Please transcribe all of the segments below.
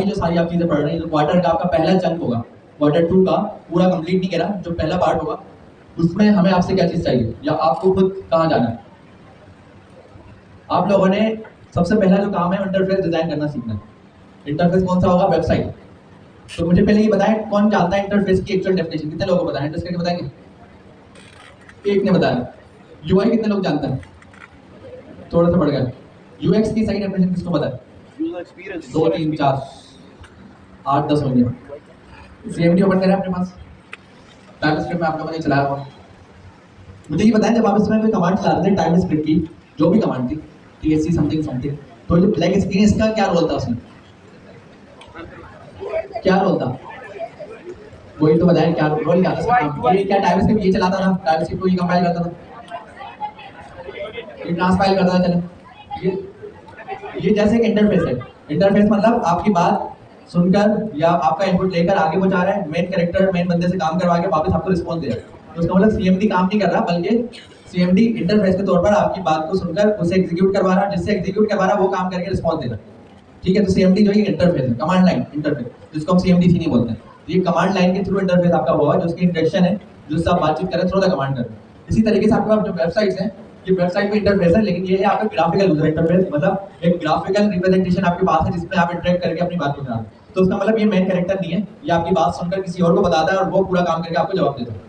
जो सारी आप चीज़ें पढ़ रहे हैं, जो क्वार्टर का आपका पहला चंक होगा, क्वार्टर 2 का पूरा कंप्लीट नहीं करा, जो पहला पार्ट होगा, उसमें हमें आपसे क्या चीज़ चाहिए या आपको खुद कहाँ जाना है। आप लोगों ने सबसे पहला जो काम है इंटरफेस डिजाइन करना सीखना है। इंटरफेस कौन सा होगा? वेबसाइट। तो मुझे पहले ये बताएं, कौन जानता है इंटरफेस की एक्चुअल डेफिनेशन? कितने लोगों को बताएं? इंटरफेस करके बताएंगे? एक ने बताया। यूआई कितने लोग जानते हैं? थोड़ा सा बढ़ गया। यूएक्स की सही डेफिनेशन किसको पता है? User experience. 2 3 4 8 10 हो गए। सीएमडी ओपन करें अपने पास। टाइपस्क्रिप्ट में आप लोगों ने चलाया होगा। मुझे ये बताएं, जब आप इसमें कोई कमांड चला रहे थे टाइपस्क्रिप्ट की, जो भी कमांड थी, टीएससी समथिंग समथिंग, तो जो ब्लैक एक्सपीरियंस का क्या रोल था उसमें? क्या रोल था? वही तो बताएं, क्या रोल क्या था? ये क्या टाइपस्क्रिप्ट ये चलाता था? टाइपस्क्रिप्ट को ये कंपाइल करता था, ये ट्रांसपाइल करता था। चले, ये जैसे एक इंटरफेस है। इंटरफेस मतलब आपकी बात सुनकर या आपका इनपुट लेकर आगे वो जा रहा है, मेन कैरेक्टर मेन बंदे से काम करवा के वापस आपको रिस्पॉन्स दे रहा है। तो उसका मतलब सीएमडी काम नहीं कर रहा, बल्कि सीएमडी इंटरफेस के तौर पर आपकी बात को सुनकर उसे एग्जीक्यूट करवा रहा, जिससे एग्जीक्यूट करवा रहा वो काम करके रिस्पॉन्स दे रहा है। ठीक है, तो सीएमडी जो है इंटरफेस है, कमांड लाइन इंटरफेस, जिसको हम सीएमडीसी नहीं बोलते हैं। ये कमांड लाइन के थ्रू इंटरफेस आपका हुआ, जो उसकी इंटरेक्शन है, जिससे आप बातचीत करें थ्रू द कमांड करें। इसी तरीके से आपके पास जो वेबसाइट्स हैं, ये वेबसाइट पे इंटरफेस है, लेकिन ये है आपका ग्राफिकल यूजर इंटरफेस, मतलब एक ग्राफिकल रिप्रेजेंटेशन आपके पास है जिसमें आप इंटरेक्ट करके अपनी बात को करा। तो उसका मतलब ये मेन कैरेक्टर नहीं है, ये आपकी बात सुनकर किसी और को बताता है और वो पूरा काम करके आपको जवाब देता है।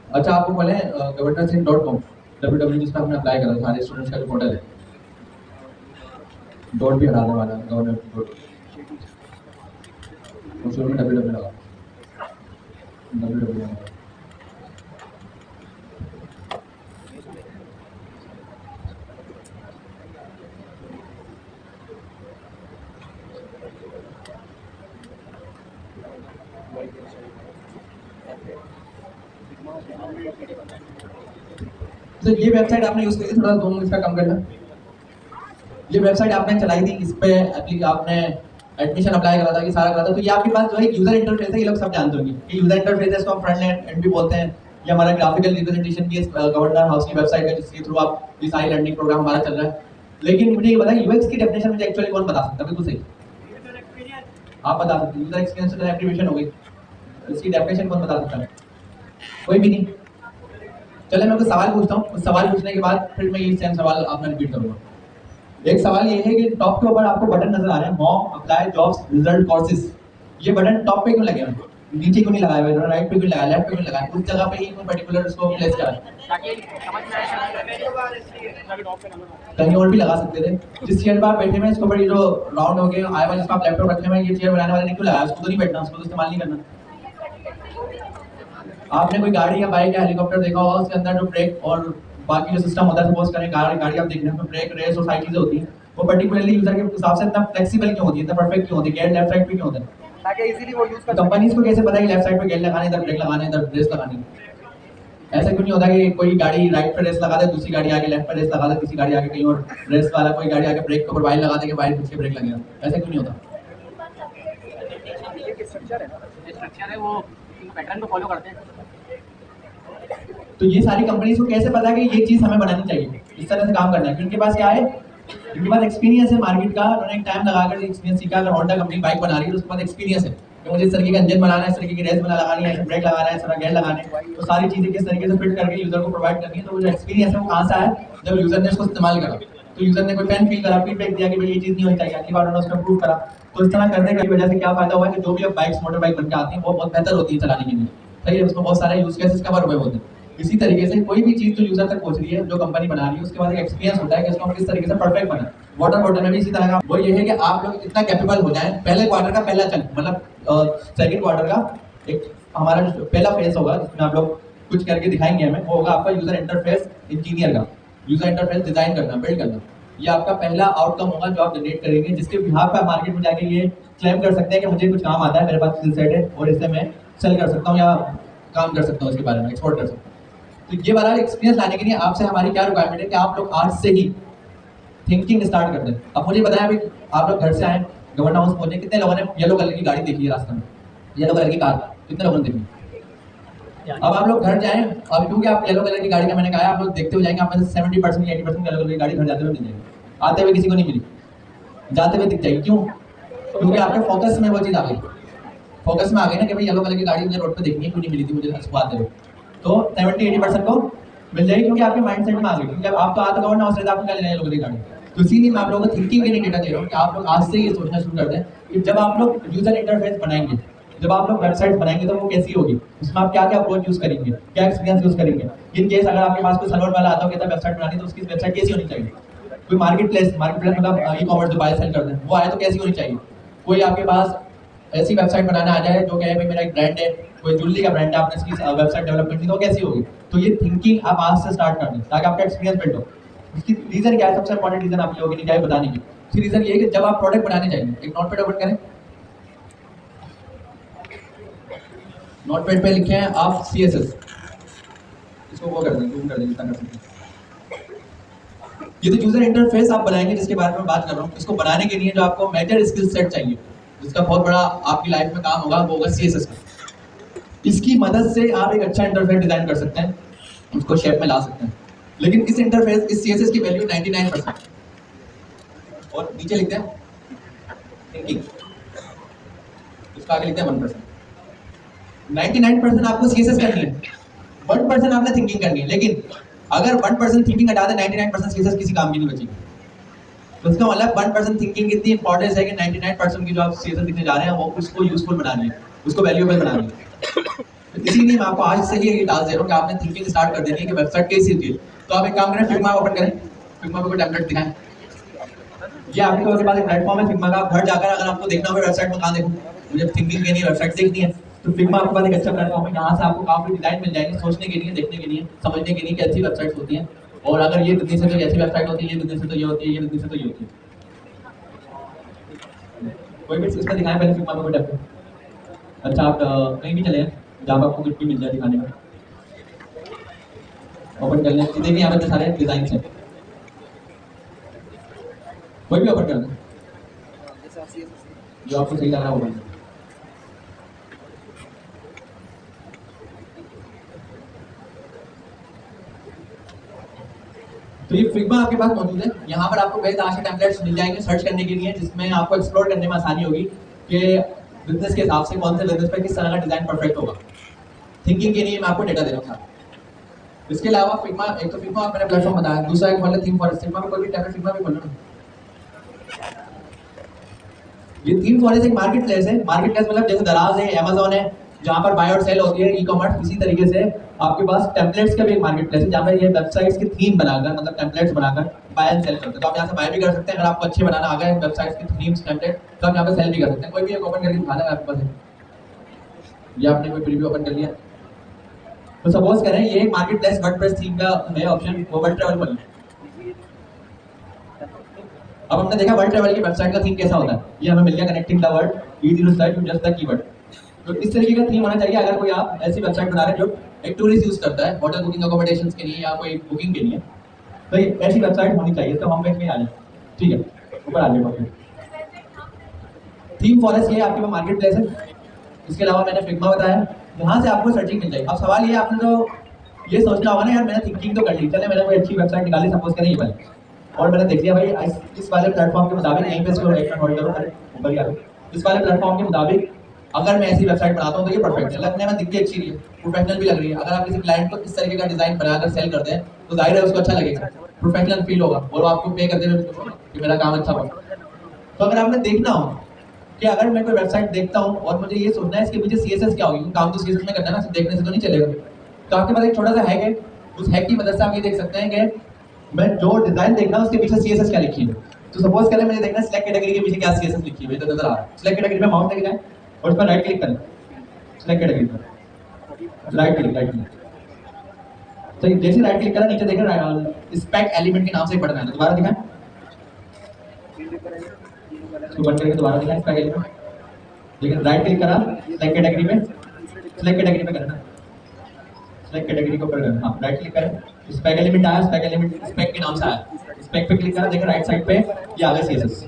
अच्छा, आपको बोले governance.com, www जिसमें आपने अप्लाई करा सारे स्टूडेंट्स का जो पोर्टल है, डॉट भी हटाने वाला है, गवर्नमेंट शुरू में www लगा, www लगा। तो ये वेबसाइट आपने यूज करी थी, थोड़ा जूम इसका कम करना। ये वेबसाइट आपने चलाई थी, इस पे आपने एडमिशन अप्लाई करा था कि सारा करा था, तो ये आपके पास जो है यूजर इंटरफेस है, ये लोग सब जानते होंगे कि यूजर इंटरफेस है, इसको हम फ्रंट एंड भी बोलते हैं। ये हमारा ग्राफिकल रिप्रेजेंटेशन भी गवर्नर हाउस की वेबसाइट है, जिसके थ्रू आप ये सारी लर्निंग प्रोग्राम हमारा चल रहा है। लेकिन मुझे ये बताया, यूएक्स की डेफिनेशन मुझे एक्चुअली कौन बता सकता है? बिल्कुल सही, आप बता सकते हैं। यूजर एक्सपीरियंस तो एक्टिवेशन हो गई, इसकी डेफिनेशन कौन बता सकता है? कोई भी नहीं। चले मैं कुछ सवाल पूछता हूँ, उस सवाल पूछने के बाद फिर मैं ये सेम सवाल आपने रिपीट करूंगा। एक सवाल ये है कि टॉप के ऊपर आपको बटन नजर आ रहे हैं, mock, apply, jobs, result, courses. ये बटन टॉप पे क्यों लगे हैं? नीचे क्यों नहीं लगाए हुए? राइट पे क्यों लगाया, लेफ्ट पे क्यों लगाया? उस जगह पे ही कोई पर्टिकुलर उसको प्लेस करा, कहीं और भी लगा सकते थे। जिस चेयर पर आप बैठे हुए इसके ऊपर ये जो राउंड हो गए आए वाले, जिसको आप लैपटॉप रखे हुए हैं, ये चेयर बनाने वाले ने क्यों लगाया? उसको तो नहीं बैठना, उसको तो इस्तेमाल नहीं करना। आपने कोई गाड़ी या बाइक या हेलीकॉप्टर देखा होगा, उसके अंदर जो ब्रेक और बाकी जो सिस्टम होता है, सपोज करें गाड़ी आप देख रहे हैं, तो ब्रेक, रेस और सारी चीजें होती हैं, वो पर्टिकुलरली यूजर के हिसाब से इतना फ्लेक्सिबल क्यों होती है, इतना परफेक्ट क्यों होती है? गेयर लेफ्ट साइड पे क्यों होता है? ताकि इजीली वो यूज कर। कंपनीज को कैसे पता है कि लेफ्ट साइड पे गेयर लगाने, इधर ब्रेक लगाने, इधर रेस लगानी? ऐसा क्यों नहीं होता कि कोई गाड़ी राइट पे रेस लगा दे, दूसरी गाड़ी आगे लेफ्ट पे रेस लगा दे, तीसरी गाड़ी आगे कहीं और रेस वाला कोई गाड़ी आगे ब्रेक के ऊपर वाइल लगा दे कि वाइल पीछे ब्रेक लगेगा? ऐसा क्यों नहीं होता? ये स्ट्रक्चर है, वो पैटर्न को फॉलो करते हैं। तो ये सारी कंपनीज को कैसे पता है कि ये चीज हमें बनानी चाहिए, इस तरह से काम करना है? क्योंकि पास क्या है, इनके पास एक्सपीरियंस है मार्केट का, उन्होंने एक टाइम लगाकर एक्सपीरियंस सीखा। अगर होंडा कंपनी बाइक बना रही है तो उसके पास एक्सपीरियंस है कि मुझे इस तरीके का इंजन बनाना है, इस तरीके की रेस बना लगानी है, ब्रेक लगाना है, इस तरह गेयर लगाने है, तो सारी चीजें किस तरीके से फिट करके यूजर को प्रोवाइड करनी है। तो वो जो एक्सपीरियंस है वो कहाँ से आया? जब यूजर ने उसको इस्तेमाल करा, तो यूजर ने कोई पेन फील करा, फीडबैक दिया कि भाई ये चीज नहीं होनी चाहिए, अगली बार उन्होंने उसको इम्प्रूव करा। तो इस तरह करने की वजह से क्या फायदा हुआ है कि जो भी अब बाइक्स, मोटर बाइक बन के आती है, वो बहुत बेहतर होती है चलाने के लिए। सही है, उसमें बहुत सारे यूज केसेस कवर हुए होते हैं। इसी तरीके से कोई भी चीज जो यूजर तक पहुंच रही है, जो कंपनी बना रही है, उसके बाद एक एक्सपीरियंस होता है कि उसको हम किस तरीके से परफेक्ट बनाए। वाटर बॉटल में भी इसी तरह का वो ये है कि आप लोग इतना कैपेबल हो जाएं, पहले क्वार्टर का पहला चंक, मतलब सेकंड क्वार्टर का एक हमारा जो पहला फेज होगा, जिसमें आप लोग कुछ करके दिखाएंगे हमें, वो होगा आपका यूजर इंटरफेस इंजीनियर का। यूजर इंटरफेस डिजाइन करना, बिल्ड करना, ये आपका पहला आउटकम होगा जो आप जनरेट करेंगे, जिसके बिहाफ पे आप मार्केट में जाके ये क्लेम कर सकते हैं कि मुझे कुछ काम आता है, मेरे पास स्किल सेट है और इससे मैं सेल कर सकता हूँ या काम कर सकता हूँ, इसके बारे में एक्सपोर्ट कर सकता हूँ। तो ये वाला एक्सपीरियंस लाने के लिए आपसे हमारी क्या रिक्वायरमेंट है कि आप लोग आज से ही थिंकिंग स्टार्ट कर दें। अब मुझे बताया भाई, आप लोग घर से आए, गवर्नर हाउस पहुंचे, कितने लोगों ने येलो कलर की गाड़ी देखी है रास्ते में? येलो कलर की कार कितने लोगों ने देखी? अब आप लोग घर जाएं, अब क्योंकि आप येलो कलर की गाड़ी का मैंने कहा आप लोग देखते हुए जाएंगे, आप में से 70% या 80% येलो कलर की गाड़ी घर जाते हुए मिल जाएगी। आते हुए किसी को नहीं मिली, जाते हुए दिख जाएगी। क्यों? क्योंकि आपके फोकस में वो चीज़ आ गई, फोकस में आ गई ना कि भाई येलो कलर की गाड़ी मुझे रोड पे देखनी है, क्यों नहीं मिली थी मुझे बात है, तो 70-80% को मिल जाएगी, क्योंकि आपके माइंड सेट में आ गई। क्योंकि आप तो आते गवर्नमेंट हाउस रहते, आपको क्या लेना है येलो कलर की गाड़ी। तो इसीलिए मैं आप लोगों को थिंकिंग के लिए डेटा दे रहा हूँ कि आप लोग आज से ये सोचना शुरू कर दें कि जब आप लोग यूजर इंटरफेस बनाएंगे, जब आप लोग वेबसाइट बनाएंगे तो वो कैसी होगी, उसमें आप क्या क्या अप्रोच यूज करेंगे, क्या एक्सपीरियंस यूज करेंगे। इन केस अगर आपके पास कोई सलवन वाला आता हो कहता है वेबसाइट बनानी, तो उसकी वेबसाइट कैसी होनी चाहिए। कोई मार्केट प्लेस मतलब ई कॉमर्स जो बाय सेल करते हैं वो आए तो कैसी होनी चाहिए। कोई आपके पास ऐसी वेबसाइट बनाना आ जाए जो कहे भाई मेरा एक ब्रांड है, कोई ज्वेलरी का ब्रांड है, आपने इसकी वेबसाइट डेवलप करनी तो कैसी होगी। तो ये थिंकिंग आप आज से स्टार्ट कर दें ताकि आपका एक्सपीरियंस बिल्ड हो। इसकी रीजन क्या है, सबसे इंपॉर्टेंट रीजन आप लोगों की क्या है बताने की। इसकी रीजन ये है कि जब आप प्रोडक्ट बनाने जाएंगे, एक नोटपैड ओपन करें, नोटपैड पे लिखे हैं आप CSS, इसको वो कर दें, जूम कर दें जितना कर सकते हैं। ये तो यूजर इंटरफेस आप बनाएंगे जिसके बारे में बात कर रहा हूँ। इसको बनाने के लिए जो आपको मेजर स्किल सेट चाहिए, जिसका बहुत बड़ा आपकी लाइफ में काम होगा, वो होगा CSS का। इसकी मदद से आप एक अच्छा इंटरफेस डिजाइन कर सकते हैं, उसको शेप में ला सकते हैं। लेकिन इस इंटरफेस, इस CSS की वैल्यू 99%, और नीचे लिखते हैं थिंकिंग, इसका आगे लिखते हैं 1%। 99% आपको CSS करनी है, 1% आपने थिंकिंग करनी है। लेकिन अगर 1% थिंकिंग हटा दे, 99% CSS किसी काम की नहीं बचेगी। तो इसका मतलब 1% थिंकिंग इतनी इंपॉर्टेंस है कि 99% की जो आप CSS लिखने जा रहे हैं वो उसको यूजफुल बनानी है, उसको वैल्यूएबल बनानी है। तो इसीलिए मैं आपको आज से ये टास्क दे रहा हूँ कि आपने थिंकिंग स्टार्ट कर देनी है कि वेबसाइट कैसी होती है। तो आप एक काम करें, फिग्मा ओपन करें, फिग्मा पे कोई टेम्पलेट दिखाएं। ये आपके पास एक प्लेटफॉर्म है फिग्मा का, आप घर जाकर अगर आपको देखना हो वेबसाइट में कहाँ देखूँ, मुझे थिंकिंग के लिए वेबसाइट देखनी है, तो फिग्मा आपके पास एक अच्छा प्लेटफॉर्म है। यहाँ से आपको काफी डिजाइन मिल जाएंगे सोचने के लिए, देखने के लिए, समझने के लिए कैसी वेबसाइट होती है। और अगर ये बिजनेस है तो ऐसी वेबसाइट होती है, ये बिजनेस है तो ये होती है, ये बिजनेस है तो ये होती है। कोई भी इसका दिखाएं पहले फिग्मा पे कोई टेम्पलेट। अच्छा आप कहीं भी चले हैं जहाँ पर आपको कुछ भी मिल जाए दिखाने में, ओपन कर लें। देखिए यहाँ पे सारे डिजाइन हैं, कोई भी ओपन कर लें जो आपको सही लग रहा होगा। तो ये फिग्मा आपके पास मौजूद है। यहाँ पर आपको कई तरह के टेम्पलेट्स मिल जाएंगे सर्च करने के लिए, जिसमें आपको एक्सप्लोर करने में आसानी होगी कि बिजनेस के हिसाब से कौन से बिजनेस पे किस तरह का डिजाइन परफेक्ट होगा। थिंकिंग के लिए मैं आपको डेटा दे रहा हूँ। इसके अलावा फिग्मा, एक तो फिग्मा मैंने प्लेटफॉर्म बताया, दूसरा एक खोल थीम फॉरेस्ट। फिग्मा में कोई भी टेम्पलेट फिग्मा भी खोल लो। ये थीम फॉरेस्ट एक मार्केट प्लेस है। मार्केट प्लेस मतलब जैसे दराज है, अमेज़न है, जहाँ पर बाय और सेल होती है, ई कॉमर्स। इसी तरीके से आपके पास टेम्पलेट्स का भी एक मार्केट प्लेस है, जहाँ पर ये वेबसाइट्स की थीम बनाकर, मतलब टेम्पलेट्स बनाकर बाय एंड सेल करते हैं। तो आप यहाँ से बाय भी कर सकते हैं, अगर आपको अच्छे बनाना आ गए वेबसाइट्स की थीम्स टेम्पलेट, तो आप यहाँ पे सेल भी कर सकते हैं। कोई भी एक ओपन करके दिखाना है आपके पास, ये आपने कोई प्रीव्यू ओपन कर लिया। तो सपोज करें ये एक मार्केट प्लेस वर्डप्रेस थीम का नया ऑप्शन, वो वर्ल्ड ट्रैवल पर। अब हमने देखा वर्ल्ड ट्रैवल की वेबसाइट का थीम कैसा होता है। ये हमें मिल गया, connecting the world, easy to search with just the keyword. तो इस तरीके का थीम होना चाहिए अगर कोई आप ऐसी वेबसाइट बना रहे हैं जो एक टूरिस्ट यूज करता है, होटल बुकिंग अकोमोडेशंस के लिए या कोई बुकिंग के लिए, तो ये ऐसी वेबसाइट होनी चाहिए। तो हम पेज में आ जाए, ठीक है, ऊपर आ जाए। थीम फॉरेस्ट ये आपके पास मार्केट प्लेस है। इसके अलावा मैंने फिग्मा बताया, यहाँ से आपको सर्चिंग मिल जाएगी। अब सवाल ये आपने तो ये सोचना होगा ना, यार मैंने थिंकिंग तो कर ली, चले मैंने कोई अच्छी वेबसाइट निकाली, सपोज करें ये वाली, और मैंने देख लिया भाई इस वाले प्लेटफॉर्म के मुताबिक, यहीं पे इसको एक मिनट होल्ड करो, ऊपर ही आ गया। इस वाले प्लेटफॉर्म के मुताबिक अगर मैं ऐसी वेबसाइट बनाता हूँ तो ये परफेक्ट है, लगने में दिखती अच्छी रही है, प्रोफेशनल भी लग रही है। अगर आप किसी क्लाइंट को इस तरीके का डिजाइन बनाकर सेल करते हैं तो जाहिर है उसको अच्छा लगेगा, प्रोफेशनल फील होगा, और वो आपको पे करते हुए कि मेरा काम अच्छा हुआ। तो अगर आपने देखना हो कि अगर मैं कोई वेबसाइट देखता हूँ और मुझे ये सोचना है इसके पीछे CSS क्या होगी, काम तो CSS में करना है ना, सिर्फ देखने से तो नहीं चलेगा। तो आपके पास एक छोटा सा हैक है, उस हैक की मदद से आप ये देख सकते हैं कि मैं जो डिजाइन देख रहा हूँ उसके पीछे CSS क्या लिखी है। तो सपोज करें मुझे देखना है सिलेक्ट कैटेगरी के पीछे क्या CSS लिखी है, तो नजर आ रहा है। सिलेक्ट कैटेगरी पे माउस लेके जाएं और उस पर राइट क्लिक करें, सिलेक्ट कैटेगरी पर राइट क्लिक। तो जैसे राइट क्लिक करा, नीचे देखें स्पेक एलिमेंट के नाम से एक बटन है, दोबारा दिखाएं, इसको बंद करके दोबारा दिखाएं स्पेक एलिमेंट। लेकिन राइट क्लिक करा, सिलेक्ट कैटेगरी पे, सिलेक्ट कैटेगरी पे करना, सिलेक्ट कैटेगरी को ऊपर करना, हाँ राइट क्लिक करें, स्पेक एलिमेंट आया, स्पेक एलिमेंट स्पेक के नाम से आया, स्पेक पे क्लिक करा, देखिए राइट साइड पे ये आ गया CSS।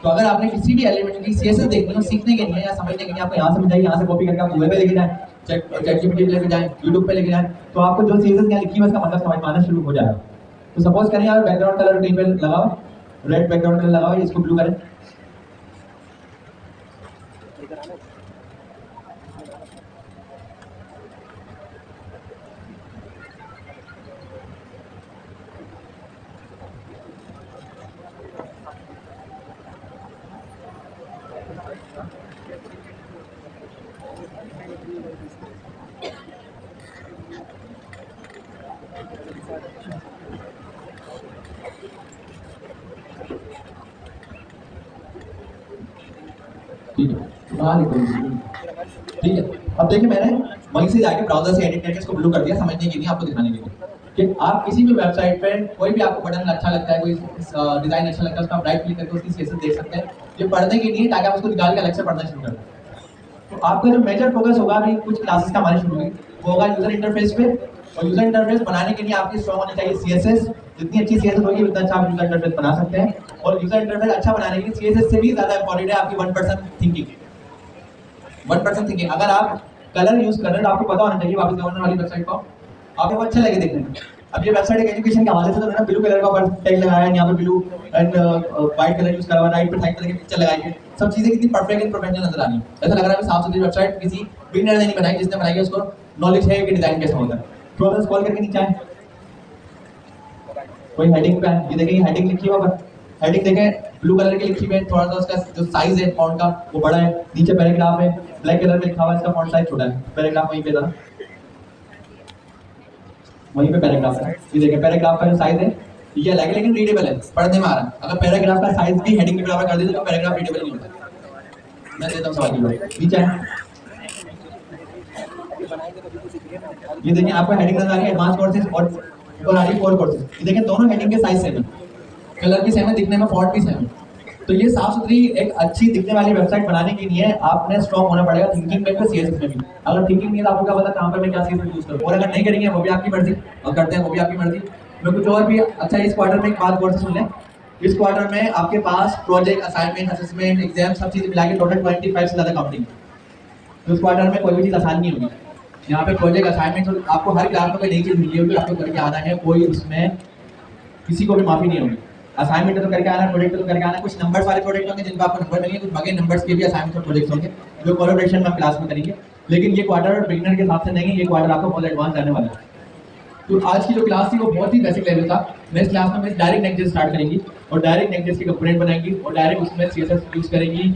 तो अगर आपने किसी भी एलिमेंट की CSS देखनी हो, सीखने के लिए या समझने के लिए, आपको यहाँ से मिल जाएगी, यहाँ से कॉपी करके आप गूगल पे लेके जाएं, ChatGPT पे लेके जाएं, यूट्यूब पे लेके जाएं, तो आपको जो CSS यहाँ लिखी है उसका मतलब समझ में आना शुरू हो जाएगा। तो सपोज करें यार बैकग्राउंड कलर कहीं पे लगाओ, रेड बैकग्राउंड कलर लगाओ, इसको ब्लू करें, ठीक है, हाँ लिखो। ठीक है, अब देखिए मैंने वहीं से जाके ब्राउजर से एडिट करके इसको ब्लू कर दिया, समझने के लिए, आपको दिखाने के लिए कि आप किसी भी वेबसाइट पे कोई भी आपको बटन अच्छा लगता है, कोई डिजाइन अच्छा लगता है, उसका आप राइट क्लिक करके उसकी सीएसएस देख सकते हैं। ये पढ़ने के लिए, ताकि आप उसको निकाल के अलग से पढ़ना शुरू कर दें। तो आपका जो मेजर फोकस होगा अभी कुछ क्लासेस का हमारी शुरू हुई, वो होगा यूजर इंटरफेस पे। और यूजर इंटरफेस बनाने के लिए आपकी स्ट्रॉन्ग होनी चाहिए सीएसएस। जितनी अच्छी सीएसएस होगी उतना अच्छा आप यूजर इंटरफेस बना सकते हैं। और यूजर इंटरफेस अच्छा बनाने के लिए सीएसएस से भी ज्यादा इंपॉर्टेंट है आपकी 1% थिंकिंग। 1% थिंकिंग, अगर आप कलर यूज कर रहे हैं तो आपको पता होना चाहिए, वापस गवर्नर वाली वेबसाइट को आपको अच्छा लगे देखने में। अब ये वेबसाइट एक एजुकेशन के हवाले से तो उन्होंने ब्लू कलर का ऊपर टैग लगाया है, यहाँ पे blue and white colour use करा हुआ है, राइट पे साइड कलर के पिक्चर लगाई है, सब चीजें कितनी परफेक्ट एंड प्रोफेशनल नजर आ रही है। ऐसा लग रहा है साफ सुथरी वेबसाइट किसी बिगिनर ने नहीं बनाई, जिसने बनाई है उसको नॉलेज है कि डिजाइन कैसा होता है। थोड़ा सा स्क्रॉल करके नीचे आए, कोई हेडिंग पे है, ये देखिए हेडिंग लिखी हुआ है, हेडिंग देखें ब्लू कलर की लिखी हुई है, थोड़ा सा उसका जो साइज है फॉन्ट का वो बड़ा है। नीचे पैराग्राफ है, ब्लैक कलर में लिखा हुआ है, इसका फॉन्ट साइज छोटा है। पैराग्राफ वहीं पे था, वहीं पे पैराग्राफ है, ये देखिए पैराग्राफ का जो साइज है ये अलग है लेकिन रीडेबल है, पढ़ने में आ रहा है। अगर पैराग्राफ का साइज भी हेडिंग के बराबर कर देते तो पैराग्राफ रीडेबल नहीं होता। मैं देता हूँ सवाल की नीचे है, ये देखिए आपको हेडिंग नजर आ रही है, एडवांस कोर्सेज और आ रही है कोर कोर्सेज। ये देखिए दोनों हेडिंग के साइज सेम है, कलर भी सेम है, दिखने में फॉन्ट भी सेम है। तो ये साफ सुथरी एक अच्छी दिखने वाली वेबसाइट बनाने के लिए आपने स्ट्रॉन्ग होना पड़ेगा थिंकिंग में, सीएसएस में भी। अगर थिंकिंग नहीं है तो आपको क्या पता कहां पर मैं क्या सीएसएस यूज करूं, और अगर नहीं करेंगे वो भी आपकी मर्जी, और करते हैं वो भी आपकी मर्जी। मैं कुछ और भी अच्छा, इस क्वार्टर में एक बात गौर से सुन लें, इस क्वार्टर में आपके पास प्रोजेक्ट, असाइनमेंट, असेसमेंट, एग्जाम सब चीज मिला के टोटल 25 से ज्यादा काउंटिंग। तो इस क्वार्टर में कोई भी चीज आसान नहीं होगी। यहाँ पे प्रोजेक्ट, असाइनमेंट, आपको हर क्लास में कोई नई चीज मिली होगी, आपको करके आना है, कोई उसमें किसी को भी माफी नहीं होगी। असाइनमेंट तो करके आना है, प्रोजेक्ट तो करके आना है। कुछ नंबर्स वाले प्रोजेक्ट होंगे जिनका आपको नंबर मिलेंगे, कुछ बगे नंबर्स के भी असाइनमेंट और प्रोजेक्ट्स होंगे जो कोलैबोरेशन में क्लास में करेंगे। लेकिन ये क्वार्टर बिगिनर के हिसाब से नहीं है, ये क्वार्टर आपको बहुत एडवांस जाने वाला है। तो आज की जो क्लास थी वो बहुत ही बेसिक लेवल था। नेक्स्ट क्लास में मैं डायरेक्ट नेक्स्ट स्टार्ट करेंगी और डायरेक्ट नेक्स्ट के कंपोनेंट बनाएंगी और डायरेक्ट उसमें सीएसएस यूज करेंगी।